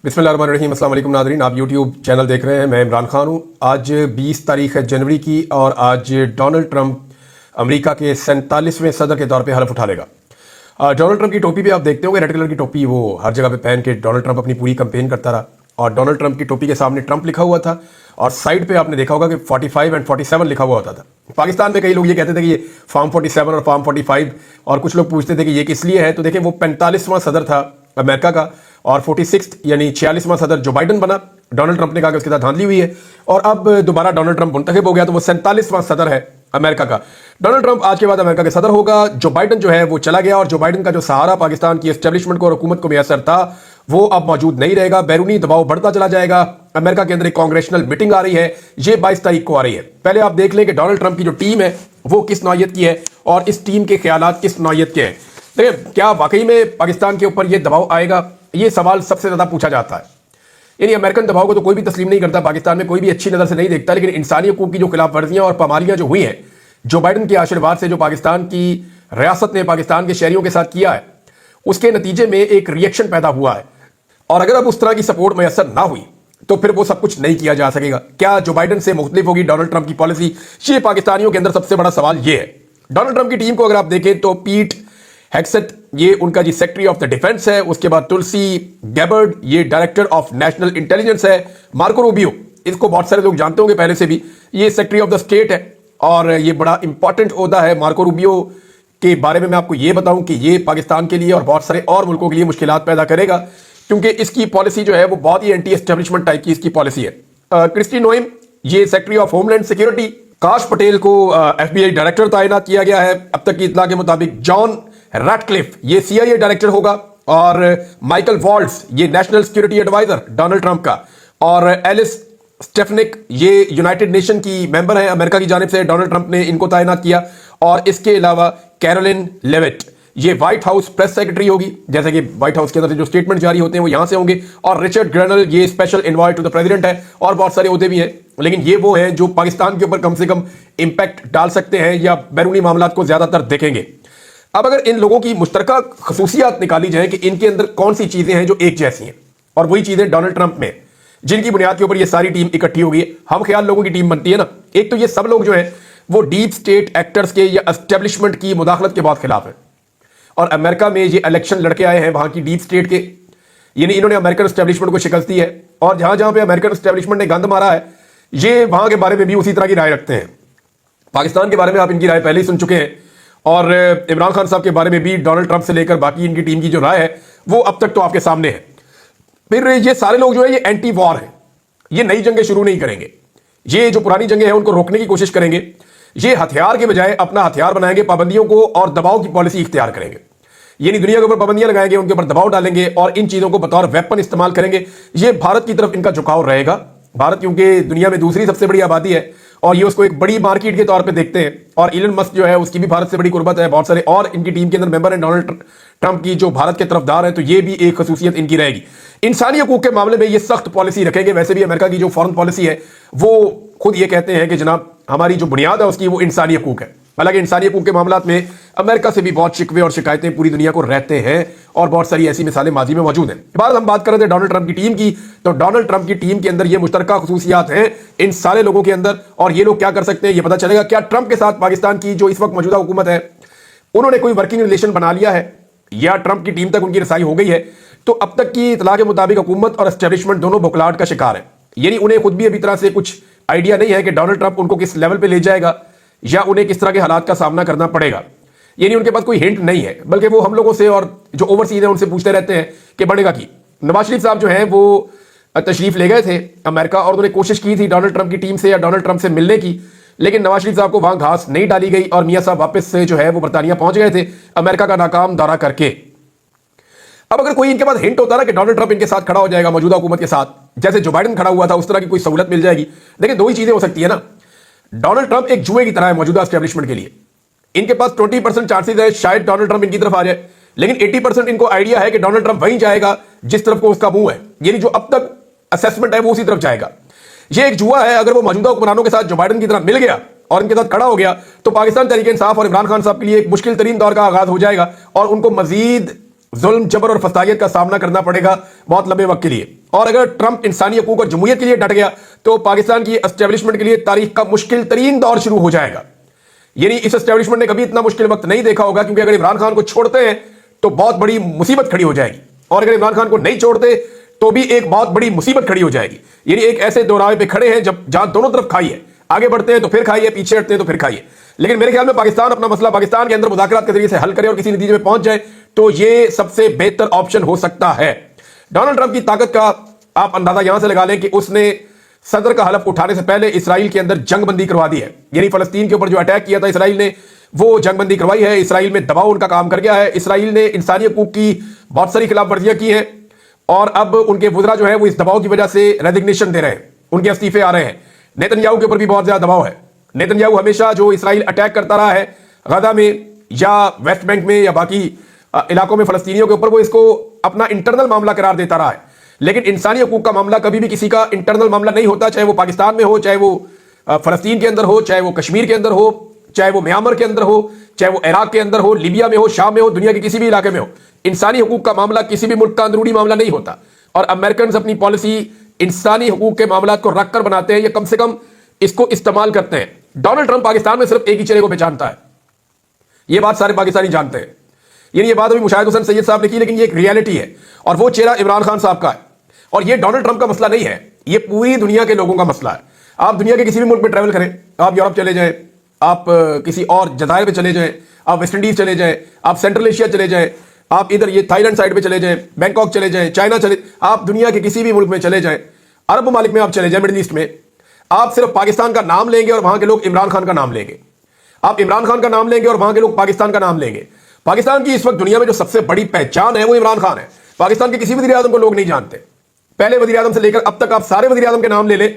बिस्मिल्लाहिर्रहमानिर्रहीम। अस्सलाम वालेकुम नाज़रीन, आप यूट्यूब चैनल देख रहे हैं। मैं इमरान खान हूँ। आज 20 तारीख है जनवरी की और आज डोनाल्ड ट्रंप अमेरिका के 47वें सदर के तौर पे हलफ उठा लेगा। डोनाल्ड ट्रंप की टोपी पे आप देखते होंगे रेड कलर की टोपी, वो हर जगह पे पहन के डोनाल्ड ट्रंप अपनी पूरी कैंपेन करता रहा और डोनाल्ड ट्रंप की टोपी के सामने ट्रंप लिखा हुआ था और साइड पे आपने देखा होगा कि 45 एंड 47 लिखा हुआ होता था। पाकिस्तान में कई लोग ये कहते थे कि ये फार्म 47 और फार्म 45, और कुछ लोग पूछते थे कि ये किस लिए है। तो देखें, वो 45वां सदर था अमेरिका का और 46 यानी 46वां सदर जो बाइडन बना। डोनाल्ड ट्रंप ने कहा कि उसके साथ धांधली हुई है और अब दोबारा डोनाल्ड ट्रंप मुंतखब हो गया, तो वो 47वां सदर है अमेरिका का। डोनाल्ड ट्रंप आज के बाद अमेरिका के सदर होगा। जो बाइडन जो है वो चला गया और जो बाइडन का जो सहारा पाकिस्तान की एस्टेब्लिशमेंट को और हुकूमत को मैसर था वो अब मौजूद नहीं रहेगा। बैरूनी दबाव बढ़ता चला जाएगा। अमेरिका के अंदर एक कांग्रेशनल मीटिंग आ रही है, ये 22 तारीख को आ रही है। पहले आप देख लें कि डोनाल्ड ट्रंप की जो टीम है वो किस नौयत की है और इस टीम के ख्यालात किस नौयत के हैं। देखिए, क्या वाकई में पाकिस्तान के ऊपर ये दबाव आएगा, ये सवाल सबसे ज्यादा पूछा जाता है। यानी अमेरिकन दबाव को तो कोई भी तस्लीम नहीं करता, पाकिस्तान में कोई भी अच्छी नजर से नहीं देखता, लेकिन इंसानी हकूक की जो खिलाफ वर्जियां और पामालियां जो हुई हैं जो बाइडन के आशीर्वाद से जो पाकिस्तान की रियासत ने पाकिस्तान के शहरियों के साथ किया है, उसके नतीजे में एक रिएक्शन पैदा हुआ है। और अगर अब उस तरह की सपोर्ट मैसर ना हुई तो फिर वो सब कुछ नहीं किया जा सकेगा। क्या जो बाइडन से मुख्तलिफ होगी डोनाल्ड ट्रंप की पॉलिसी, ये पाकिस्तानियों के अंदर सबसे बड़ा सवाल ये है। डोनाल्ड ट्रंप की टीम को अगर आप देखें तो पीट हेग्सेट ये उनका जी सेक्रेटरी ऑफ द डिफेंस है, उसके बाद तुलसी गैबर्ड ये डायरेक्टर ऑफ नेशनल इंटेलिजेंस है, मार्को रूबियो इसको बहुत सारे लोग जानते होंगे पहले से भी, ये सेक्रेटरी ऑफ द स्टेट है और ये बड़ा इंपॉर्टेंट ओहदा है। मार्को रूबियो के बारे में मैं आपको ये बताऊं कि ये पाकिस्तान के लिए और बहुत सारे और मुल्कों के लिए मुश्किलात पैदा करेगा, क्योंकि इसकी पॉलिसी जो है वो बहुत ही एंटी एस्टेब्लिशमेंट टाइप की इसकी पॉलिसी है। क्रिस्टी नोएम ये सेक्रेटरी ऑफ होमलैंड सिक्योरिटी, काश पटेल को FBI डायरेक्टर तैनात किया गया है अब तक की इत्तला के मुताबिक। जॉन रैटक्लिफ ये CIA डायरेक्टर होगा और माइकल वॉल्ट्स ये national security adviser Donald Trump का, और एलिस स्टेफनिक ये यूनाइटेड नेशन की मेंबर है, अमेरिका की जानिब से डोनाल्ड ट्रंप ने इनको तैनात किया। और इसके अलावा कैरोलिन लेविट ये व्हाइट हाउस प्रेस सेक्रेटरी होगी, जैसे कि व्हाइट हाउस के अंदर से जो स्टेटमेंट जारी होते हैं वो यहां से होंगे। और रिचर्ड ग्रेनल ये special envoy to the president है और बहुत सारे ओहदे भी हैं, लेकिन ये वो हैं जो पाकिस्तान के ऊपर कम से कम इंपैक्ट डाल सकते हैं या बैरूनी मामलात को ज्यादातर देखेंगे। अब अगर इन लोगों की मुश्तरका खसूसियात निकाली जाए कि इनके अंदर कौन सी चीजें हैं जो एक जैसी हैं, और वही चीजें डोनाल्ड ट्रंप में जिनकी बुनियाद के ऊपर ये सारी टीम इकट्ठी हो गई है, हम ख्याल लोगों की टीम बनती है ना। एक तो ये सब लोग जो हैं वो डीप स्टेट एक्टर्स के या एस्टेब्लिशमेंट की मुदाखलत के बहुत खिलाफ है। और अमेरिका में ये इलेक्शन लड़के आए हैं वहां की डीप स्टेट के, यानी इन्होंने अमेरिकन एस्टेब्लिशमेंट को शिकस्त दी है और जहां जहां पे अमेरिकन एस्टेब्लिशमेंट ने गंद मारा है ये वहां के बारे में भी उसी तरह की राय रखते हैं। पाकिस्तान के बारे में आप इनकी राय पहले ही सुन चुके हैं और इमरान खान साहब के बारे में भी डोनाल्ड ट्रंप से लेकर बाकी इनकी टीम की जो राय है वो अब तक तो आपके सामने है। फिर ये सारे लोग जो है ये एंटी वॉर है, ये नई जंगें शुरू नहीं करेंगे, ये जो पुरानी जंगें हैं उनको रोकने की कोशिश करेंगे। ये हथियार के बजाय अपना हथियार बनाएंगे, पाबंदियों को और दबाव की पॉलिसी इख्तियार करेंगे, यानी दुनिया के ऊपर पाबंदियां लगाएंगे, उनके ऊपर दबाव डालेंगे और इन चीजों को बतौर वेपन इस्तेमाल करेंगे। ये भारत की तरफ इनका झुकाव रहेगा। भारत क्योंकि दुनिया में दूसरी सबसे बड़ी आबादी है और ये उसको एक बड़ी मार्केट के तौर पे देखते हैं, और इलन मस्क जो है उसकी भी भारत से बड़ी कुर्बत है, बहुत सारे और इनकी टीम के अंदर मेंबर हैं डोनाल्ड ट्रंप की जो भारत के तरफदार है, तो ये भी एक खसूसियत इनकी रहेगी। इंसानी हकूक के मामले में ये सख्त पॉलिसी रखेंगे। वैसे भी अमेरिका की जो फॉरेन पॉलिसी है वो खुद ये कहते हैं कि जनाब हमारी जो बुनियाद है उसकी वो इंसानी हकूक है। हालांकि इंसानी हकूक के मामलात में अमेरिका से भी बहुत शिकवे और शिकायतें पूरी दुनिया को रहते हैं और बहुत सारी ऐसी मिसालें माजी में मौजूद हैं। बाद हम बात कर रहे थे डोनाल्ड ट्रंप की टीम की, तो डोनाल्ड ट्रंप की टीम के अंदर ये मुश्तरका खसूसियात हैं इन सारे लोगों के अंदर, और ये लोग क्या कर सकते हैं ये पता चलेगा। क्या ट्रंप के साथ पाकिस्तान की जो इस वक्त मौजूदा हुकूमत है उन्होंने कोई वर्किंग रिलेशन बना लिया है या ट्रंप की टीम तक उनकी रसाई हो गई है? तो अब तक की इतला के मुताबिक हुकूमत और एस्टेब्लिशमेंट दोनों बुखलाहट का शिकार है, यानी उन्हें खुद भी अभी तरह से कुछ आइडिया नहीं है कि डोनाल्ड ट्रंप उनको किस लेवल पे ले जाएगा या उन्हें किस तरह के हालात का सामना करना पड़ेगा। यानी उनके पास कोई हिंट नहीं है, बल्कि वो हम लोगों से और जो ओवरसीज है उनसे पूछते रहते हैं कि बढ़ेगा की। नवाज शरीफ साहब जो हैं वो तशरीफ ले गए थे अमेरिका और उन्होंने कोशिश की थी डोनाल्ड ट्रंप की टीम से या डोनाल्ड ट्रंप से मिलने की, लेकिन नवाज शरीफ साहब को वहां घास नहीं डाली गई और मियां साहब वापस से जो है वो बरतानिया पहुंच गए थे अमेरिका का नाकाम दौरा करके। अब अगर कोई इनके पास हिंट होता ना कि डोनाल्ड ट्रंप इनके साथ खड़ा हो जाएगा मौजूदा हुकूमत के साथ, जैसे जो बाइडन खड़ा हुआ था उस तरह की कोई सहूलत मिल जाएगी। देखिए, दो ही चीजें हो सकती है ना। डोनाल्ड ट्रंप एक जुए की तरह है मौजूदा एस्टेब्लिशमेंट के लिए। इनके पास 20% चांसेस है शायद डोनाल्ड ट्रंप इनकी तरफ आ जाए, लेकिन 80% इनको आइडिया है कि डोनाल्ड ट्रंप वहीं जाएगा जिस तरफ को उसका मुंह है, यानी जो अब तक असेसमेंट है वो उसी तरफ जाएगा। ये एक जुआ है। अगर वो मौजूदा हुक्मरानों के साथ जो बाइडन की तरह मिल गया और इनके साथ खड़ा हो गया तो पाकिस्तान तहरीक इंसाफ और इमरान खान साहब के लिए एक मुश्किल तरीन दौर का आगाज हो जाएगा और उनको मजीद जुल्म, जबर और फसादियत का सामना करना पड़ेगा बहुत लंबे वक्त के लिए। اور اگر ٹرمپ انسانی حقوق اور جمہوریت کے لیے ڈٹ گیا تو پاکستان کی اسٹیبلشمنٹ کے لیے تاریخ کا مشکل ترین دور شروع ہو جائے گا. یعنی اس اسٹیبلشمنٹ نے کبھی اتنا مشکل وقت نہیں دیکھا ہوگا, کیونکہ اگر عمران خان کو چھوڑتے ہیں تو بہت بڑی مصیبت کھڑی ہو جائے گی, اور اگر عمران خان کو نہیں چھوڑتے تو بھی ایک بہت بڑی مصیبت کھڑی ہو جائے گی. یعنی ایک ایسے دوراہے پہ کھڑے ہیں جہاں دونوں طرف کھائی ہے, آگے بڑھتے ہیں تو پھر کھائیے, پیچھے ہٹتے ہیں تو پھر کھائیے. لیکن میرے خیال میں پاکستان اپنا مسئلہ پاکستان کے اندر مذاکرات کے ذریعے سے حل کرے اور کسی نتیجے میں پہنچ جائے تو یہ سب سے بہتر آپشن ہو سکتا ہے. ڈونلڈ ٹرمپ کی طاقت کا آپ اندازہ یہاں سے لگا لیں کہ اس نے صدر کا حلف اٹھانے سے پہلے اسرائیل کے اندر جنگ بندی کروا دی ہے. یعنی فلسطین کے اوپر جو اٹیک کیا تھا اسرائیل نے, وہ جنگ بندی کروائی ہے. اسرائیل میں دباؤ ان کا کام کر گیا ہے. اسرائیل نے انسانی حقوق کی بہت ساری خلاف ورزیاں کی ہیں, اور اب ان کے وزراء جو ہیں وہ اس دباؤ کی وجہ سے ریزگنیشن دے رہے ہیں, ان کے استعفے آ رہے ہیں. نیتن یاہو کے اوپر بھی بہت زیادہ دباؤ ہے. نیتن یاہو ہمیشہ جو اسرائیل اٹیک کرتا رہا ہے غزہ میں یا ویسٹ بینک میں یا باقی علاقوں میں فلسطینیوں کے اوپر, وہ اس کو اپنا انٹرنل معاملہ قرار دیتا رہا ہے. لیکن انسانی حقوق کا معاملہ کبھی بھی کسی کا انٹرنل معاملہ نہیں ہوتا, چاہے وہ پاکستان میں ہو, چاہے وہ فلسطین کے اندر ہو, چاہے وہ کشمیر کے اندر ہو, چاہے وہ میانمار کے اندر ہو, چاہے وہ عراق کے اندر ہو, لیبیا میں ہو, شام میں ہو, دنیا کے کسی بھی علاقے میں ہو. انسانی حقوق کا معاملہ کسی بھی ملک کا اندرونی معاملہ نہیں ہوتا, اور امریکنز اپنی پالیسی انسانی حقوق کے معاملات کو رکھ کر بناتے ہیں, یا کم سے کم اس کو استعمال کرتے ہیں. ڈونلڈ ٹرمپ پاکستان میں صرف ایک ہی چہرے کو پہچانتا ہے, یہ بات سارے پاکستانی جانتے ہیں. یعنی یہ بات ابھی مشاہد حسین سید صاحب نے کی, لیکن یہ ایک ریالٹی ہے, اور وہ چہرہ عمران خان صاحب کا ہے. اور یہ ڈونلڈ ٹرمپ کا مسئلہ نہیں ہے, یہ پوری دنیا کے لوگوں کا مسئلہ ہے. آپ دنیا کے کسی بھی ملک میں ٹریول کریں, آپ یورپ چلے جائیں, آپ کسی اور جزائر پہ چلے جائیں, آپ ویسٹ انڈیز چلے جائیں, آپ سینٹرل ایشیا چلے جائیں, آپ ادھر یہ تھائی لینڈ سائڈ پہ چلے جائیں, بینکاک چلے جائیں, چائنا چلے, آپ دنیا کے کسی بھی ملک میں چلے جائیں, عرب ممالک میں آپ چلے جائیں, مڈل ایسٹ میں, آپ صرف پاکستان کا نام لیں گے اور وہاں کے لوگ عمران خان کا نام لیں گے. آپ عمران خان کا نام لیں گے اور وہاں کے لوگ پاکستان کا نام لیں گے. پاکستان کی اس وقت دنیا میں جو سب سے بڑی پہچان ہے وہ عمران خان ہے. پاکستان کے کسی وزیر اعظم کو لوگ نہیں جانتے. پہلے وزیر اعظم سے لے کر اب تک آپ سارے وزیر اعظم کے نام لے لیں,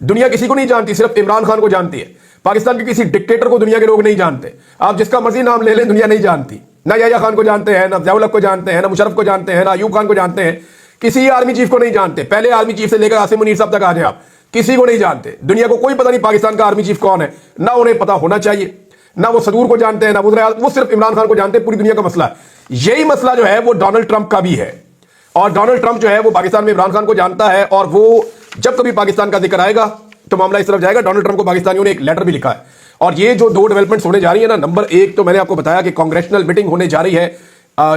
دنیا کسی کو نہیں جانتی, صرف عمران خان کو جانتی ہے. پاکستان کے کسی ڈکٹیٹر کو دنیا کے لوگ نہیں جانتے. آپ جس کا مرضی نام لے لیں, دنیا نہیں جانتی. نہ یحییٰ خان کو جانتے ہیں, نہ ضیاء الحق کو جانتے ہیں, نہ مشرف کو جانتے ہیں, نہ ایوب خان کو جانتے ہیں, کسی آرمی چیف کو نہیں جانتے. پہلے آرمی چیف سے لے کر عاصم منیر صاحب تک آ جائیں, آپ کسی کو نہیں جانتے. دنیا کو کوئی پتہ نہیں پاکستان کا آرمی چیف کون ہے, نہ انہیں پتہ ہونا چاہیے. نہ وہ صدور کو جانتے ہیں, نہ وہ صرف عمران خان کو جانتے ہیں. پوری دنیا کا مسئلہ ہے. یہی مسئلہ جو ہے وہ ڈونلڈ ٹرمپ کا بھی ہے, اور ڈونلڈ ٹرمپ جو ہے وہ پاکستان میں عمران خان کو جانتا ہے, اور وہ جب کبھی پاکستان کا ذکر آئے گا تو معاملہ اس طرف جائے گا. ڈونلڈ ٹرمپ کو پاکستانیوں نے ایک لیٹر بھی لکھا ہے, اور یہ جو دو ڈیولپمنٹس ہونے جا رہی ہیں نا, نمبر ایک تو میں نے آپ کو بتایا کہ کانگریشنل میٹنگ ہونے جا رہی ہے,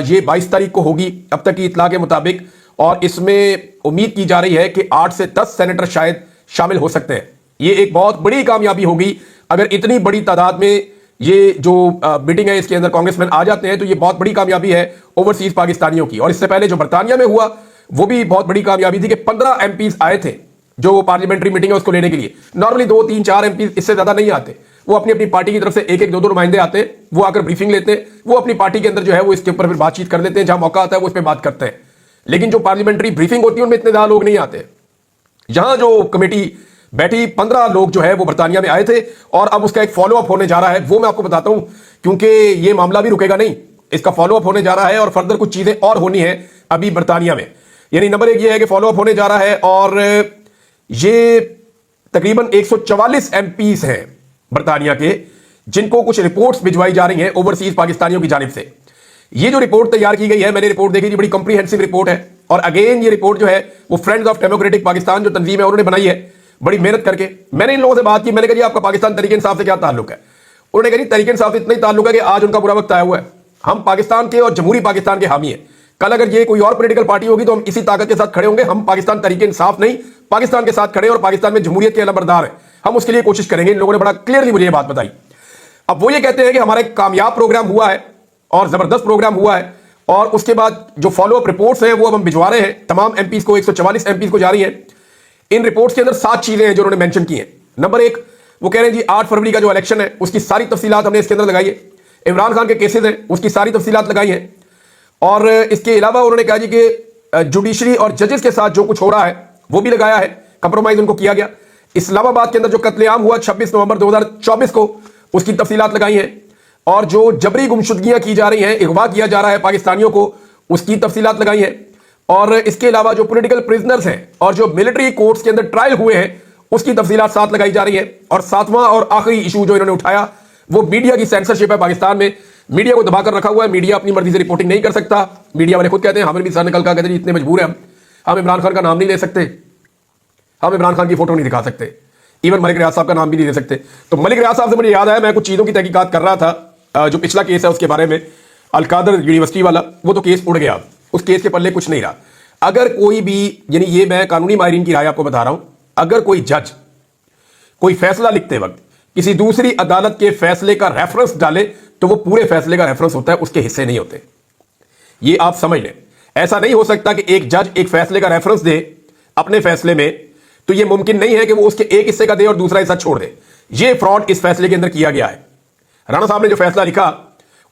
یہ 22 تاریخ کو ہوگی اب تک کی اطلاع کے مطابق, اور اس میں امید کی جا رہی ہے کہ 8 سے 10 سینیٹر شاید شامل ہو سکتے ہیں. یہ ایک بہت بڑی کامیابی ہوگی اگر اتنی بڑی تعداد میں یہ جو میٹنگ ہے اس کے اندر کانگریس مین آ جاتے ہیں, تو یہ بہت بڑی کامیابی ہے اوورسیز پاکستانیوں کی. اور اس سے پہلے جو برطانیہ میں ہوا وہ بھی بہت بڑی کامیابی تھی کہ 15 ایم پیز آئے تھے جو پارلیمنٹری میٹنگ ہے اس کو لینے کے لیے. نارملی 2 3 4 ایم پیز اس سے زیادہ نہیں آتے, وہ اپنی اپنی پارٹی کی طرف سے ایک ایک 2 2 نمائندے آتے ہیں, وہ آ کر بریفنگ لیتے ہیں, وہ اپنی پارٹی کے اندر جو ہے وہ اس کے اوپر پھر بات چیت کر لیتے ہیں, جہاں موقع آتا ہے وہ اس پہ بات کرتے ہیں. لیکن جو پارلیمنٹری بریفنگ ہوتی ہے ان میں اتنے زیادہ لوگ نہیں آتے. یہاں جو کمیٹی بیٹھی 15 لوگ جو ہے وہ برطانیہ میں آئے تھے, اور اب اس کا ایک فالو اپ ہونے جا رہا ہے. وہ میں آپ کو بتاتا ہوں کیونکہ یہ معاملہ بھی رکے گا نہیں, اس کا فالو اپ ہونے جا رہا ہے, اور فردر کچھ چیزیں اور ہونی ہیں ابھی برطانیہ میں. یعنی نمبر ایک یہ ہے کہ فالو اپ ہونے جا رہا ہے, اور یہ تقریباً 144 ایم پیز ہیں برطانیہ کے جن کو کچھ رپورٹس بھجوائی جا رہی ہیں اوورسیز پاکستانیوں کی جانب سے. یہ جو رپورٹ تیار کی گئی ہے, میں نے رپورٹ دیکھی تھی, بڑی کمپریہنسو رپورٹ ہے. اور اگین یہ رپورٹ جو ہے وہ فرینڈز آف ڈیموکریٹک پاکستان جو تنظیم ہے انہوں نے بنائی ہے بڑی محنت کر کے. میں نے ان لوگوں سے بات کی, میں نے کہا جی آپ کا پاکستان تحریک انصاف سے کیا تعلق ہے؟ انہوں نے کہا جی تحریک انصاف سے اتنا ہی تعلق ہے کہ آج ان کا برا وقت آیا ہوا ہے, ہم پاکستان کے اور جمہوری پاکستان کے حامی ہیں. کل اگر یہ کوئی اور پولیٹیکل پارٹی ہوگی تو ہم اسی طاقت کے ساتھ کھڑے ہوں گے. ہم پاکستان تحریک انصاف نہیں, پاکستان کے ساتھ کھڑے ہیں, اور پاکستان میں جمہوریت کے علمبردار ہیں, ہم اس کے لیے کوشش کریں گے. ان لوگوں نے بڑا کلیئرلی مجھے یہ بات بتائی. اب وہ یہ کہتے ہیں کہ ہمارا ایک کامیاب پروگرام ہوا ہے اور زبردست پروگرام ہوا ہے, اور اس کے بعد جو فالو اپ رپورٹس ہیں وہ اب ہم بھجوا رہے ہیں تمام ایم پیز کو, 144 ایم پیز کو جاری ہیں. ان رپورٹس کے اندر 7 چیزیں ہیں جو انہوں نے مینشن کی ہیں. نمبر 1 وہ کہہ رہے ہیں جی 8 فروری کا جو الیکشن ہے اس کی ساری تفصیلات ہم نے اس کے اندر لگائی ہے. عمران خان کے کیسز ہیں اس کی ساری تفصیلات لگائی ہیں. اور اس کے علاوہ انہوں نے کہا جی کہ جوڈیشری اور ججز کے ساتھ جو کچھ ہو رہا ہے وہ بھی لگایا ہے, کمپرومائز ان کو کیا گیا. اسلام آباد کے اندر جو قتل عام ہوا 26 نومبر 2024 کو اس کی تفصیلات لگائی ہیں. اور جو جبری گمشدگیاں کی جا رہی ہیں, اغوا کیا جا رہا ہے پاکستانیوں کو, اس کی تفصیلات لگائی ہیں. اور اس کے علاوہ جو پولیٹیکل پرزنرز ہیں اور جو ملٹری کورٹس کے اندر ٹرائل ہوئے ہیں اس کی تفصیلات ساتھ لگائی جا رہی ہیں. اور 7واں اور آخری ایشو جو انہوں نے اٹھایا وہ میڈیا کی سینسرشپ ہے. پاکستان میں میڈیا کو دبا کر رکھا ہوا ہے, میڈیا اپنی مرضی سے رپورٹنگ نہیں کر سکتا. میڈیا والے خود کہتے ہیں, ہمیں بھی سر نکل کر کہتے ہیں اتنے مجبور ہیں ہم हम इमरान खान का नाम नहीं ले सकते, हम इमरान खान की फोटो नहीं दिखा सकते, इवन मलिक रियाज साहब का नाम भी नहीं ले सकते। तो मलिक रियाज साहब से मुझे याद आया, मैं कुछ चीज़ों की तहकीकात कर रहा था, जो पिछला केस है उसके बारे में, अलकादर यूनिवर्सिटी वाला, वो तो केस उड़ गया, उस केस के पल्ले कुछ नहीं रहा। अगर कोई भी, यानी ये मैं कानूनी माहिरीन की राय आपको बता रहा हूं, अगर कोई जज कोई फैसला लिखते वक्त किसी दूसरी अदालत के फैसले का रेफरेंस डाले तो वो पूरे फैसले का रेफरेंस होता है, उसके हिस्से नहीं होते। ये आप समझ लें। ऐसा नहीं हो सकता कि एक जज एक फैसले का रेफरेंस दे अपने फैसले में, तो ये मुमकिन नहीं है कि वो उसके एक हिस्से का दे और दूसरा हिस्सा छोड़ दे। ये फ्रॉड इस फैसले के अंदर किया गया है। राणा साहब ने जो फैसला लिखा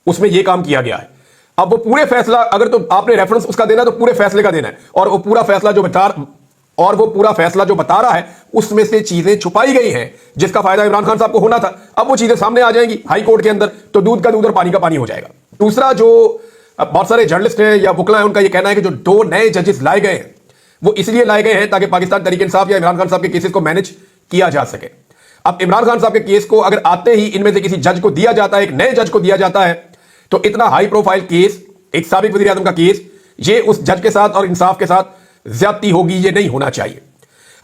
उसमें यह काम किया गया है। अब वो पूरे फैसला, अगर तो आपने रेफरेंस उसका देना तो पूरे फैसले का देना है, और वो पूरा फैसला जो बता रहा है उसमें से चीजें छुपाई गई हैं जिसका फायदा इमरान खान साहब को होना था। अब वो चीजें सामने आ जाएंगी हाई कोर्ट के अंदर, तो दूध का दूध और पानी का पानी हो जाएगा। दूसरा, जो बहुत सारे जर्नलिस्ट हैं या वकला हैं, उनका ये कहना है कि जो 2 नए जजेस लाए गए हैं वो इसलिए लाए गए हैं ताकि पाकिस्तान तहरीक इंसाफ या इमरान खान साहब के केसेस को मैनेज किया जा सके। अब इमरान खान साहब के केस को अगर आते ही इनमें से किसी जज को दिया जाता है, एक नए जज को दिया जाता है, तो इतना हाई प्रोफाइल केस, एक साबिक वज़ीर आज़म का केस, ये उस जज के साथ और इंसाफ के साथ ज्यादती होगी, ये नहीं होना चाहिए।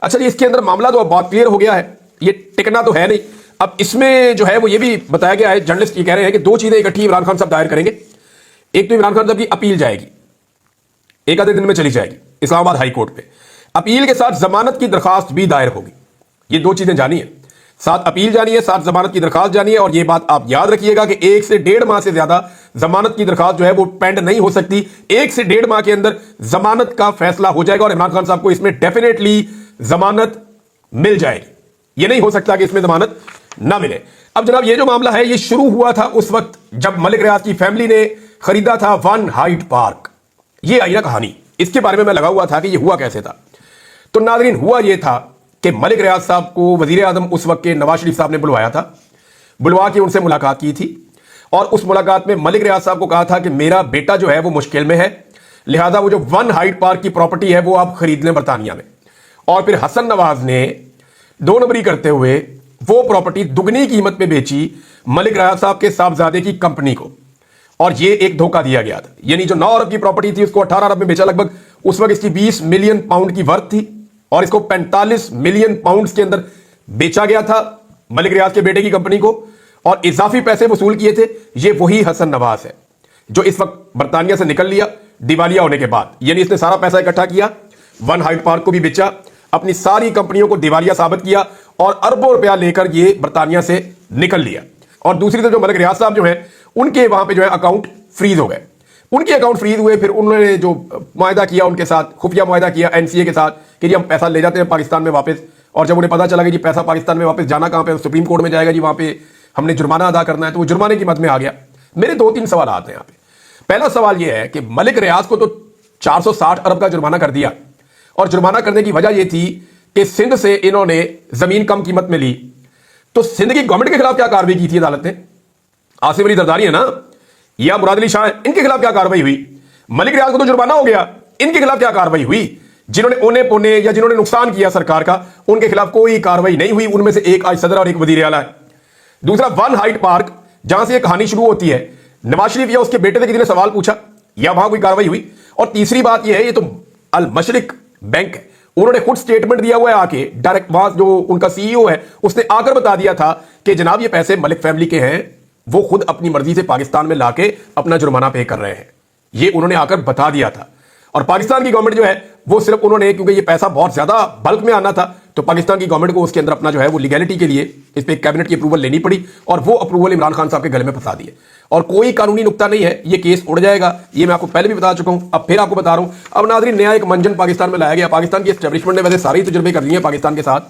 अच्छा जी, इसके अंदर मामला तो अब बहुत क्लियर हो गया है, ये टिकना तो है नहीं। अब इसमें जो है वो ये भी बताया गया है, जर्नलिस्ट ये कह रहे हैं कि 2 चीजें इकट्ठी इमरान खान साहब दायर करेंगे। एक तो इमरान खान साहब की अपील जाएगी, एक आधे दिन में चली जाएगी इस्लामाबाद हाई कोर्ट पे, अपील के साथ जमानत की दरखास्त भी दायर होगी। ये 2 चीजें जानी है, साथ अपील जानी है, साथ जमानत की दरखास्त जानी है। और ये बात आप याद रखिएगा कि 1 से 1.5 माह से ज्यादा जमानत की दरखास्त जो है वो पेंड नहीं हो सकती। 1 से 1.5 माह के अंदर जमानत का फैसला हो जाएगा और इमरान खान साहब को इसमें डेफिनेटली जमानत मिल जाएगी। ये नहीं हो सकता कि इसमें जमानत ना मिले। अब जनाब, ये जो मामला है ये शुरू हुआ था उस वक्त जब मलिक रियाज की फैमिली ने खरीदा था वन हाइट पार्क। ये आई ना कहानी, इसके बारे में मैं लगा हुआ था कि ये हुआ कैसे था। तो नाज़रीन, हुआ ये था कि मलिक रियाज साहब को वजीर आजम उस वक्त के नवाज शरीफ साहब ने बुलवाया था, बुलवा के उनसे मुलाकात की थी, और उस मुलाकात में मलिक रियाज साहब को कहा था कि मेरा बेटा जो है वो मुश्किल में है, लिहाजा वो जो वन हाइट पार्क की प्रॉपर्टी है वो आप खरीद लें बरतानिया में। और फिर हसन नवाज ने 2 नंबरी करते हुए वो प्रॉपर्टी दुगनी कीमत पे बेची मलिक रियाज साहब के साहबजादे की कंपनी को, और ये एक धोखा दिया गया था। यानी जो 9 अरब की प्रॉपर्टी थी उसको 18 अरब में बेचा लगभग। उस वक्त इसकी 20 मिलियन पाउंड की वर्थ थी और इसको 45 मिलियन पाउंड के अंदर बेचा गया था मलिक रियाज के बेटे की कंपनी को, और इजाफी पैसे वसूल किए थे। ये वही हसन नवाज है जो इस वक्त बरतानिया से निकल लिया दिवालिया होने के बाद। यानी इसने सारा पैसा इकट्ठा किया, वन हाइट पार्क को भी बेचा, अपनी सारी कंपनियों को दिवालिया साबित किया और अरबों रुपया लेकर ये बरतानिया से निकल लिया। और दूसरी तरफ जो मलिक रियाज साहब जो है उनके वहां पे जो है अकाउंट फ्रीज हो गए, उनके अकाउंट फ्रीज हुए। फिर उन्होंने जो मुआहदा किया उनके साथ, खुफिया मुआहदा किया एनसीए के साथ कि जी हम पैसा ले जाते हैं पाकिस्तान में वापस। और जब उन्हें पता चला कि जी पैसा पाकिस्तान में वापस जाना कहां पे, सुप्रीम कोर्ट में जाएगा जी, वहां पे हमने जुर्माना अदा करना है, तो वो जुर्माने की मद में आ गया। मेरे 2-3 सवाल आते हैं यहाँ पे। पहला सवाल यह है कि मलिक रियाज को तो 460 अरब का जुर्माना कर दिया, और जुर्माना करने की वजह यह थी कि सिंध से इन्होंने जमीन कम कीमत में ली। तो सिंध की गवर्नमेंट के खिलाफ क्या कार्रवाई की थी अदालत ने? आसिफ अली जरदारी है ना, या मुराद अली शाह, इनके खिलाफ क्या कार्रवाई हुई? मलिक रियाज को तो जुर्माना हो गया, इनके खिलाफ क्या कार्रवाई हुई? जिन्होंने ओने पोने या जिन्होंने नुकसान किया सरकार का, उनके खिलाफ कोई कार्रवाई नहीं हुई। उनमें से एक आज सदर और एक वजीर आला है। दूसरा, वन हाइट पार्क, जहां से यह कहानी शुरू होती है, नवाज शरीफ या उसके बेटे से किसी ने सवाल पूछा या वहां कोई कार्रवाई हुई? और तीसरी बात यह है, ये तो अल मशरिक बैंक है, उन्होंने खुद स्टेटमेंट दिया हुआ है आके, डायरेक्ट वहां जो उनका सीईओ है उसने आकर बता दिया था कि जनाब ये पैसे मलिक फैमिली के हैं, वो खुद अपनी मर्जी से पाकिस्तान में लाके अपना जुर्माना पे कर रहे हैं। ये उन्होंने आकर बता दिया था। और पाकिस्तान की गवर्नमेंट जो है वो सिर्फ उन्होंने, क्योंकि ये पैसा बहुत ज्यादा बल्क में आना था, तो पाकिस्तान की गवर्नमेंट को उसके अंदर अपना जो है वो लीगैलिटी के लिए इस पे कैबिनेट की अप्रूवल लेनी पड़ी, और वो अप्रूवल इमरान खान साहब के गले में फंसा दिए। और कोई कानूनी नुक्ता नहीं है, ये केस उड़ जाएगा। ये मैं आपको पहले भी बता चुका हूं, अब फिर आपको बता रहा हूं। अब नाज़रीन, नया एक मंजन पाकिस्तान में लाया गया। पाकिस्तान की एस्टेब्लिशमेंट ने वैसे सारे तजुर्बे कर लिए हैं पाकिस्तान के साथ,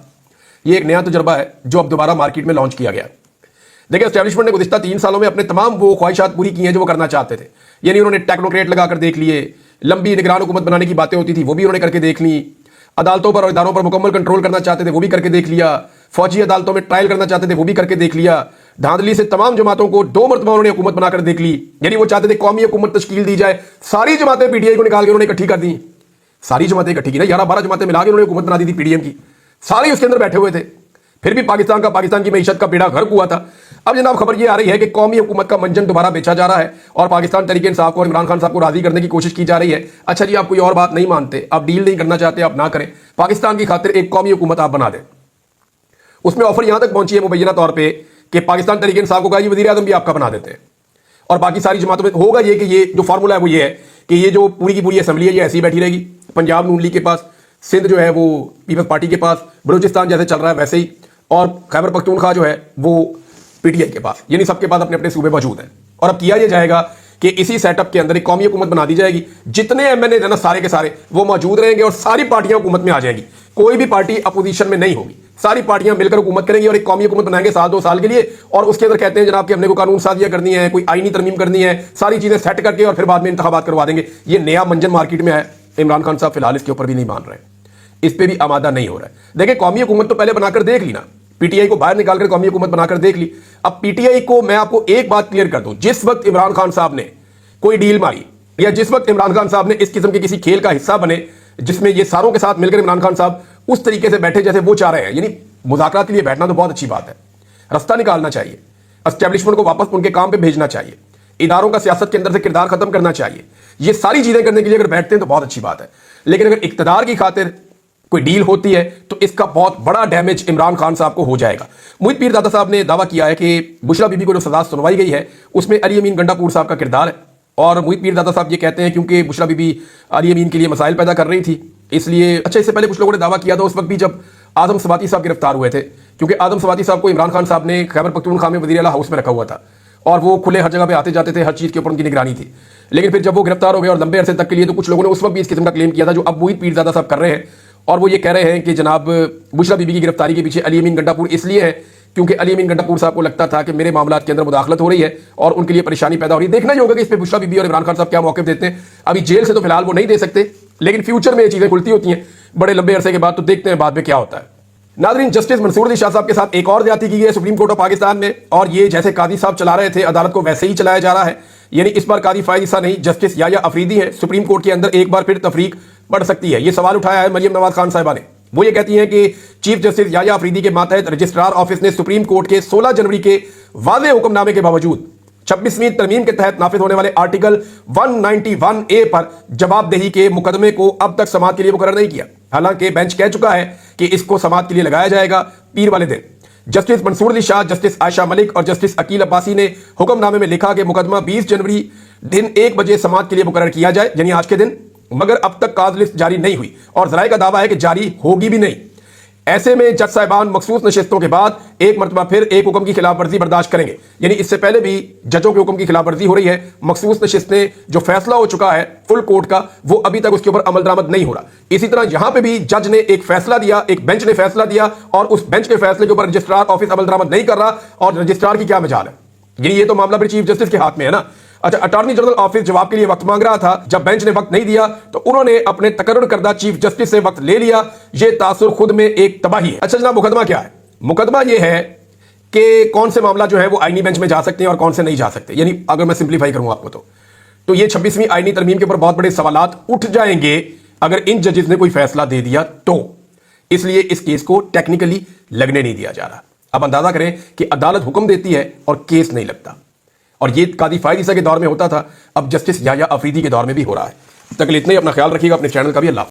ये एक नया तजुर्बा है जो अब दोबारा मार्केट में लॉन्च किया गया। देखिए, एस्टेब्लिशमेंट ने गुज़िश्ता 3 सालों में अपने तमाम वो ख्वाहिशात पूरी की हैं जो वो करना चाहते थे। यानी उन्होंने टेक्नोक्रेट लगाकर देख लिए, लंबी निगरान हुकूमत बनाने की बातें होती थी वो भी उन्होंने करके देख ली, अदालतों पर और इदारों पर मुकम्मल कंट्रोल करना चाहते थे वो भी करके देख लिया, फौजी अदालतों में ट्रायल करना चाहते थे वो भी करके देख लिया, धांधली से तमाम जमातों को 2 मरतबा उन्होंने हुकूमत बनाकर देख ली। यानी वो चाहते थे कौमी हुकूमत तश्कील दी जाए, सारी जमातें पीटीआई को निकाल के उन्होंने इकट्ठी कर दी, सारी जमातें इकट्ठी की ना, 11-12 जमातें मिला के उन्होंने हुकूमत बना दी थी पीडीएम की, सारे उसके अंदर बैठे हुए थे। फिर भी पाकिस्तान की मईशत का बेड़ा गर्क हुआ था। अब जनाब खबर ये आ रही है कि कौमी हुकूमत का मंजन दोबारा बेचा जा रहा है और पाकिस्तान तहरीक इंसाफ को और इमरान खान साहब को राजी करने की कोशिश की जा रही है। अच्छा जी, आप कोई और बात नहीं मानते, आप डील नहीं करना चाहते, आप ना करें, पाकिस्तान की खातिर एक कौमी हुकूमत आप बना दें। उसमें ऑफर यहां तक पहुंची है मुबैना तौर पर कि पाकिस्तान तहरीक इंसाफ को कहा ये वज़ीर आज़म भी आपका बना देते हैं और बाकी सारी जमातों में होगा ये कि ये जो फार्मूला है वो ये है कि ये जो पूरी की पूरी असेंबली है ये ऐसी बैठी रहेगी, पंजाब नून लीग के पास, सिंध जो है वो पीपल्स पार्टी के पास, बलूचिस्तान जैसे चल रहा है वैसे ही, और खैबर पख्तूनख्वा जो है वो पीटीआई के पास, यानी सबके पास अपने अपने सूबे मौजूद हैं। और अब किया यह जाएगा कि इसी सेटअप के अंदर एक कौमी हुकूमत बना दी जाएगी, जितने एमएनए है ना सारे के सारे वो मौजूद रहेंगे और सारी पार्टियां हुकूमत में आ जाएंगी, कोई भी पार्टी अपोजिशन में नहीं होगी, सारी पार्टियां मिलकर हुकूमत करेंगी और एक कौमी हुकूमत बनाएंगे साल 2 साल के लिए। और उसके अंदर कहते हैं जनाब कि हमने को कानून साजिया करनी है, कोई आईनी तरमीम करनी है, सारी चीजें सेट करके और फिर बाद में इंतखाबात करवा देंगे। ये नया मंजन मार्केट में है। इमरान खान साहब फिलहाल इसके ऊपर भी नहीं मान रहे, इस पर भी आमादा नहीं हो रहा है। देखिए, कौमी हुकूमत तो पहले बनाकर देख ली ना, पीटीआई को बाहर निकालकर कौमी हुकूमत बनाकर देख ली। अब पीटीआई को मैं आपको एक बात क्लियर कर दूं, जिस वक्त इमरान खान साहब ने कोई डील मारी या जिस वक्त इमरान खान साहब ने इस किस्म के किसी खेल का हिस्सा बने जिसमें ये सारों के साथ मिलकर इमरान खान साहब उस तरीके से बैठे जैसे वो चाह रहे हैं, यानी मुज़ाकरात के लिए बैठना तो बहुत अच्छी बात है, रास्ता निकालना चाहिए, एस्टेब्लिशमेंट को वापस उनके काम पे भेजना चाहिए, इदारों का सियासत के अंदर से किरदार खत्म करना चाहिए, ये सारी चीजें करने के लिए अगर बैठते हैं तो बहुत अच्छी बात है। लेकिन अगर इक्तदार की खातिर कोई डील होती है तो इसका बहुत बड़ा डैमेज इमरान खान साहब को हो जाएगा। मोहित पीरजादा साहब ने दावा किया है कि बुशरा बीबी को जो सजा सुनवाई गई है उसमें अली अमीन गंडापुर साहब का किरदार है। और मोहित पीरजादा साहब ये कहते हैं क्योंकि बुशरा बीबी अली अमीन के लिए मसाइल पैदा कर रही थी, इसलिए अच्छा इससे पहले कुछ लोगों ने दावा किया था उस वक्त भी जब आजम सवाती साहब गिरफ्तार हुए थे, क्योंकि आजम सवाती साहब को इमरान खान साहब ने खैबर पख्तूनख्वा में वज़ीर आला हाउस में रखा हुआ था और वो खुले हर जगह पे आते जाते थे, हर चीज़ के ऊपर उनकी निगरानी थी। लेकिन फिर जब वो गिरफ्तार हो गए और लंबे अरसे तक के लिए, तो कुछ लोगों ने उस वक्त भी इस किस्म का क्लेम किया था जो अब मोहित पीरजादा साहब कर रहे हैं। और वो ये कह रहे हैं कि जनाब बुशरा बीबी की गिरफ्तारी के पीछे अली अमीन गंडापुर इसलिए है क्योंकि अली अमीन गंडापुर साहब को लगता था कि मेरे मामलात के अंदर मुदाखलत हो रही है और उनके लिए परेशानी पैदा हो रही है। देखना ही होगा कि इस पर बुशरा बीबी और इमरान खान साहब क्या मौक़िफ़ देते हैं। अभी जेल से तो फिलहाल वो नहीं दे सकते, लेकिन फ्यूचर में ये चीज़ें खुलती होती हैं बड़े लंबे अरसे के बाद, तो देखते हैं बाद में क्या होता है। नाज़रीन, जस्टिस मंसूर अली शाह साहब के साथ एक और ज्यादती की गई है सुप्रीम कोर्ट ऑफ पाकिस्तान में, और ये जैसे कादी साहब चला रहे थे अदालत को वैसे ही चलाया जा रहा है। यानी इस बार कादी फायद ईसा नहीं, जस्टिस याया अफरीदी है। सुप्रीम कोर्ट के अंदर एक बार फिर तफरीक बढ़ सकती है, ये सवाल उठाया है मरियम नवाज खान साहिबा ने। वो ये कहती हैं कि चीफ जस्टिस याया अफरीदी के मातहत रजिस्ट्रार ऑफिस ने सुप्रीम कोर्ट के 16 जनवरी के वाज़ेह हुक्मनामे के बावजूद 26वीं तरमीम के तहत नाफिज होने वाले आर्टिकल 191A पर जवाबदेही के मुकदमे को अब तक समाअत के लिए मुकर्रर नहीं किया। हालांकि बेंच कह चुका है कि इसको समाअत के लिए लगाया जाएगा पीर वाले दिन। जस्टिस मंसूर अली शाह, जस्टिस आयशा मलिक और जस्टिस अकील अब्बासी ने हुक्मनामे में लिखा कि मुकदमा 20 जनवरी दिन 1 बजे समाअत के लिए मुकर्रर किया जाए, यानी आज के दिन, मगर अब तक काज लिस्ट जारी नहीं हुई और ज़राए का दावा है कि जारी होगी भी नहीं। ऐसे में जज साहिबान मखसूस नशिस्तों के बाद एक मरतबा फिर एक हुक्म की खिलाफ वर्जी बर्दाश्त करेंगे। यानी इससे पहले भी जजों के हुक्म की खिलाफ वर्जी हो रही है, मखसूस नशिस्तें जो फैसला हो चुका है फुल कोर्ट का वो अभी तक उसके ऊपर अमल दरामद नहीं हो रहा। इसी तरह यहां पे भी जज ने एक फैसला दिया, एक बेंच ने फैसला दिया और उस बेंच के फैसले के ऊपर रजिस्ट्रार ऑफिस अमल दरामद नहीं कर रहा, और रजिस्ट्रार की क्या मजाल है। यानी ये तो मामला फिर चीफ जस्टिस के हाथ में है ना। अच्छा, अटॉर्नी जनरल ऑफिस जवाब के लिए वक्त मांग रहा था, जब बेंच ने वक्त नहीं दिया तो उन्होंने अपने तकर्रुर करदा चीफ जस्टिस से वक्त ले लिया। ये तासुर खुद में एक तबाही है। अच्छा जनाब, मुकदमा क्या है? मुकदमा ये है कि कौन से मामला जो है वो आईनी बेंच में जा सकते हैं और कौन से नहीं जा सकते। यानी अगर मैं सिंप्लीफाई करूं आपको तो ये 26वीं आईनी तरमीम के ऊपर बहुत बड़े सवालात उठ जाएंगे अगर इन जजेस ने कोई फैसला दे दिया तो। इसलिए इस केस को टेक्निकली लगने नहीं दिया जा रहा। अब अंदाजा करें कि अदालत हुक्म देती है और केस नहीं लगता, और ये कादी फायद ईसा के दौर में होता था, अब जस्टिस याया अफरीदी के दौर में भी हो रहा है। तक इतना ही, अपना ख्याल रखिएगा, अपने चैनल का भी। अल्लाह।